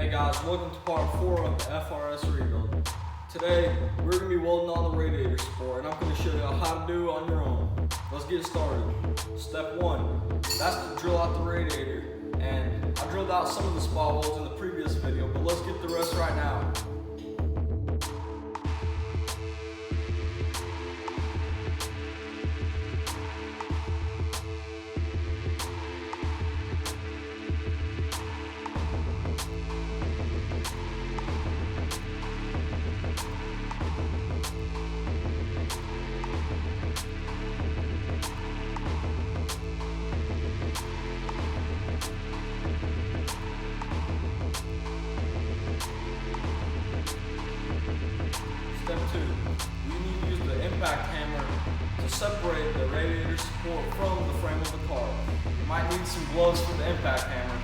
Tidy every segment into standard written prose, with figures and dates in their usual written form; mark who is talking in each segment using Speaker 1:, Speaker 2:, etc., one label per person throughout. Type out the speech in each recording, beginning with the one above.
Speaker 1: Hey guys, welcome to part 4 of the FR-S rebuild. Today, we're going to be welding on the radiator support, and I'm going to show you how to do it on your own. Let's get started. Step 1, that's to drill out the radiator. And I drilled out some of the spot welds in the previous video, but let's get the rest right now. Step 2, we need to use the impact hammer to separate the radiator support from the frame of the car. You might need some gloves for the impact hammer.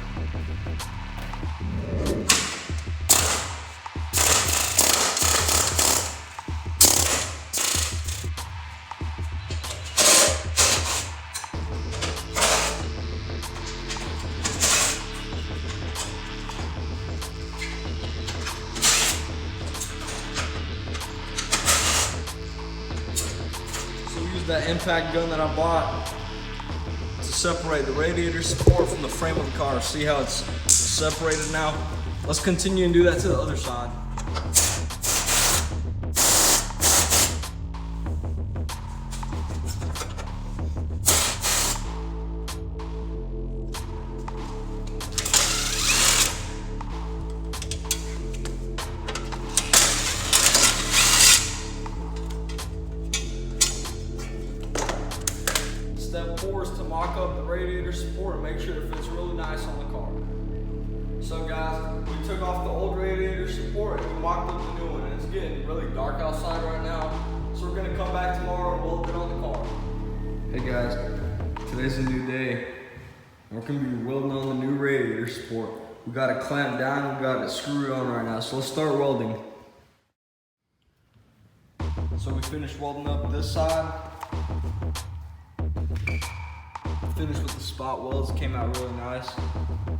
Speaker 1: That impact gun that I bought to separate the radiator support from the frame of the car. See how it's separated now? Let's continue and do that to the other side. Step 4 is to mock up the radiator support and make sure it fits really nice on the car. So guys, we took off the old radiator support and we mocked up the new one. And it's getting really dark outside right now, so we're going to come back tomorrow and weld it on the car. Hey guys, today's a new day. We're going to be welding on the new radiator support. We got it clamped down, we got it screwed on right now, so let's start welding. So we finished welding up this side. Finished with the spot welds, came out really nice.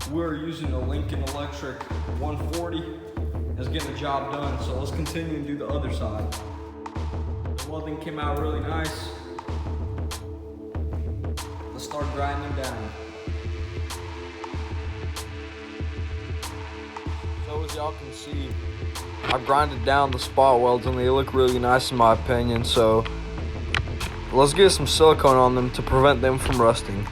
Speaker 1: We're using a Lincoln Electric 140. It's getting the job done, so let's continue and do the other side. The welding came out really nice. Let's start grinding down. So as y'all can see, I've grinded down the spot welds and they look really nice in my opinion, so let's get some silicone on them to prevent them from rusting.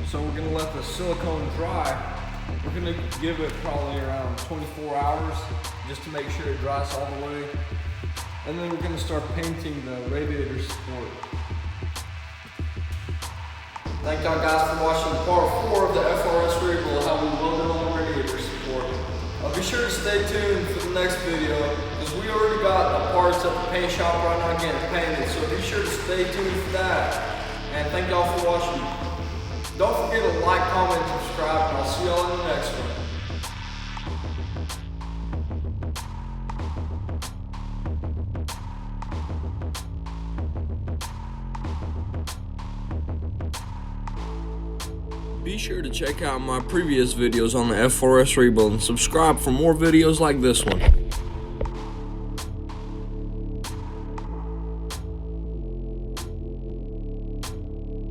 Speaker 1: So we're gonna let the silicone dry. We're gonna give it probably around 24 hours just to make sure it dries all the way. And then we're gonna start painting the radiator support. Thank y'all guys for watching part 4 of the FR-S rebuild, how we welded on the radiator support. Be sure to stay tuned for the next video, because we already got the parts at the paint shop right now getting painted, so be sure to stay tuned for that. And thank y'all for watching. Don't forget to like, comment, and subscribe, and I'll see y'all in the next one. Be sure to check out my previous videos on the FR-S rebuild and subscribe for more videos like this one.